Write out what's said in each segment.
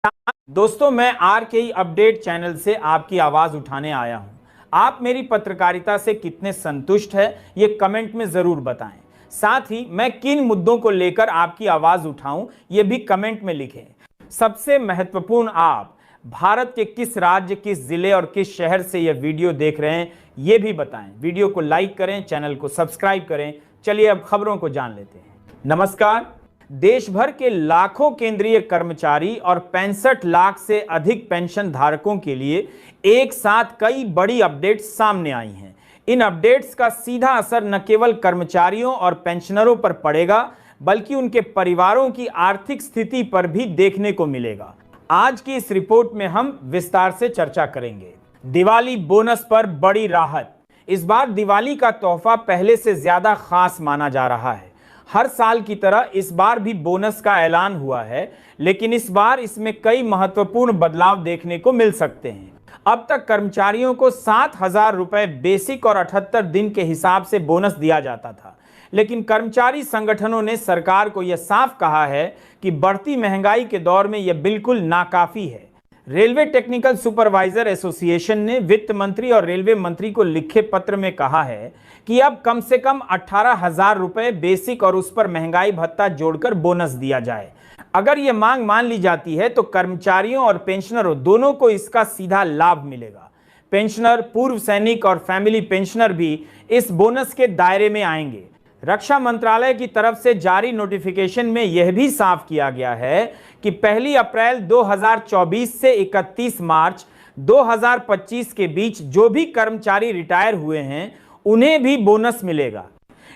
दोस्तों, मैं RKE update channel से आपकी आवाज उठाने आया हूं। आप मेरी पत्रकारिता से कितने संतुष्ट हैं, ये कमेंट में जरूर बताएं। साथ ही मैं किन मुद्दों को लेकर आपकी आवाज उठाऊं, ये भी कमेंट में लिखें। सबसे महत्वपूर्ण, आप भारत के किस राज्य, किस जिले और किस शहर से यह वीडियो देख रहे हैं, ये भी बताएं। वीडियो को लाइक करें, चैनल को सब्सक्राइब करें। चलिए अब खबरों को जान लेते हैं। नमस्कार। देश भर के लाखों केंद्रीय कर्मचारी और 65 लाख से अधिक पेंशन धारकों के लिए एक साथ कई बड़ी अपडेट्स सामने आई हैं। इन अपडेट्स का सीधा असर न केवल कर्मचारियों और पेंशनरों पर पड़ेगा, बल्कि उनके परिवारों की आर्थिक स्थिति पर भी देखने को मिलेगा। आज की इस रिपोर्ट में हम विस्तार से चर्चा करेंगे। दिवाली बोनस पर बड़ी राहत। इस बार दिवाली का तोहफा पहले से ज्यादा खास माना जा रहा है। हर साल की तरह इस बार भी बोनस का ऐलान हुआ है, लेकिन इस बार इसमें कई महत्वपूर्ण बदलाव देखने को मिल सकते हैं। अब तक कर्मचारियों को 7,000 रुपए बेसिक और 78 दिन के हिसाब से बोनस दिया जाता था, लेकिन कर्मचारी संगठनों ने सरकार को यह साफ कहा है कि बढ़ती महंगाई के दौर में यह बिल्कुल नाकाफी है। रेलवे टेक्निकल सुपरवाइजर एसोसिएशन ने वित्त मंत्री और रेलवे मंत्री को लिखे पत्र में कहा है कि अब कम से कम 18,000 रुपए बेसिक और उस पर महंगाई भत्ता जोड़कर बोनस दिया जाए। अगर यह मांग मान ली जाती है तो कर्मचारियों और पेंशनरों दोनों को इसका सीधा लाभ मिलेगा। पेंशनर, पूर्व सैनिक और फैमिली पेंशनर भी इस बोनस के दायरे में आएंगे। रक्षा मंत्रालय की तरफ से जारी नोटिफिकेशन में यह भी साफ किया गया है कि 1 अप्रैल 2024 से 31 मार्च 2025 के बीच जो भी कर्मचारी रिटायर हुए हैं, उन्हें भी बोनस मिलेगा।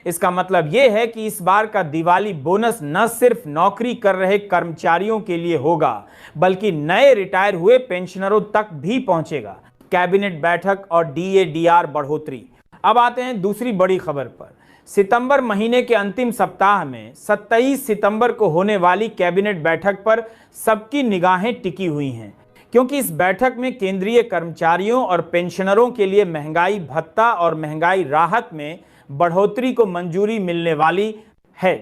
इसका मतलब यह है कि इस बार का दिवाली बोनस न सिर्फ नौकरी कर रहे कर्मचारियों के लिए होगा, बल्कि नए रिटायर हुए पेंशनरों तक भी पहुंचेगा। कैबिनेट बैठक और DA/DR बढ़ोतरी। अब आते हैं दूसरी बड़ी खबर पर। सितंबर महीने के अंतिम सप्ताह में 27 सितंबर को होने वाली कैबिनेट बैठक पर सबकी निगाहें टिकी हुई हैं, क्योंकि इस बैठक में केंद्रीय कर्मचारियों और पेंशनरों के लिए महंगाई भत्ता और महंगाई राहत में बढ़ोतरी को मंजूरी मिलने वाली है।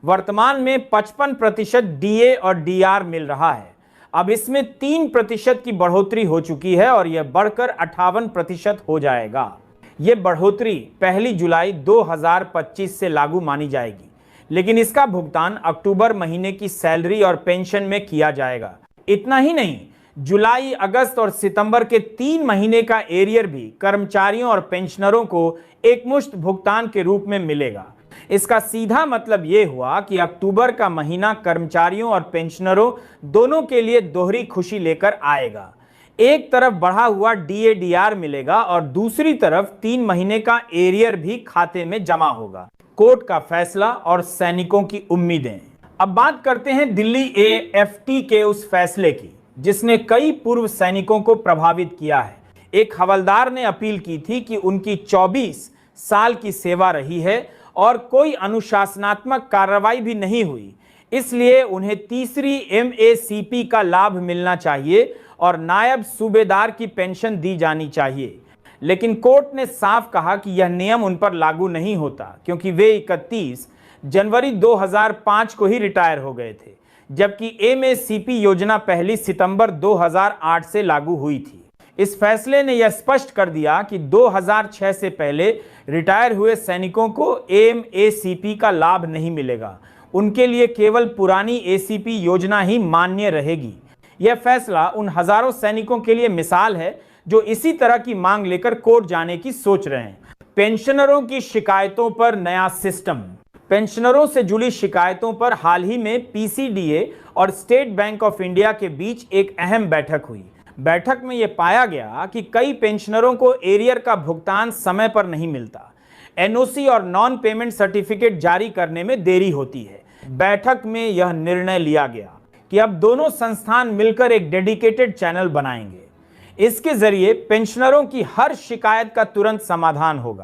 वर्तमान में 55% DA और DR मिल रहा है। अब इसमें 3% की बढ़ोतरी हो चुकी है और यह बढ़कर 58% हो जाएगा। यह बढ़ोतरी 1 जुलाई 2025 से लागू मानी जाएगी, लेकिन इसका भुगतान अक्टूबर महीने की सैलरी और पेंशन में किया जाएगा। इतना ही नहीं, जुलाई, अगस्त और सितंबर के 3 महीने का एरियर भी कर्मचारियों और पेंशनरों को एकमुश्त भुगतान के रूप में मिलेगा। इसका सीधा मतलब यह हुआ कि अक्टूबर का महीना कर्मचारियों और पेंशनरों दोनों के लिए दोहरी खुशी लेकर आएगा। एक तरफ बढ़ा हुआ DA/DR मिलेगा और दूसरी तरफ 3 महीने का एरियर भी खाते में जमा होगा। कोर्ट का फैसला और सैनिकों की उम्मीदें। अब बात करते हैं दिल्ली AFT के उस फैसले की, जिसने कई पूर्व सैनिकों को प्रभावित किया है। एक हवलदार ने अपील की थी कि उनकी 24 साल की सेवा रही है और कोई अनुशासनात्मक कार्रवाई भी नहीं हुई, इसलिए उन्हें तीसरी MACP का लाभ मिलना चाहिए और नायब सूबेदार की पेंशन दी जानी चाहिए। लेकिन कोर्ट ने साफ कहा कि यह नियम उन पर लागू नहीं होता, क्योंकि वे 31 जनवरी 2005 को ही रिटायर हो गए थे, जबकि MACP योजना 1 सितंबर 2008 से लागू हुई थी। इस फैसले ने यह स्पष्ट कर दिया कि 2006 से पहले रिटायर हुए सैनिकों को MACP का लाभ नहीं मिलेगा। उनके लिए केवल पुरानी ACP योजना ही मान्य रहेगी। यह फैसला उन हजारों सैनिकों के लिए मिसाल है जो इसी तरह की मांग लेकर कोर्ट जाने की सोच रहे हैं। पेंशनरों की शिकायतों पर नया सिस्टम। पेंशनरों से जुड़ी शिकायतों पर हाल ही में PCDA और स्टेट बैंक ऑफ इंडिया के बीच एक अहम बैठक हुई। बैठक में यह पाया गया कि कई पेंशनरों को एरियर का भुगतान समय पर नहीं मिलता। NOC और नॉन पेमेंट सर्टिफिकेट जारी करने में देरी होती है। बैठक में यह निर्णय लिया गया कि अब दोनों संस्थान मिलकर एक डेडिकेटेड चैनल बनाएंगे। इसके जरिए पेंशनरों की हर शिकायत का तुरंत समाधान होगा।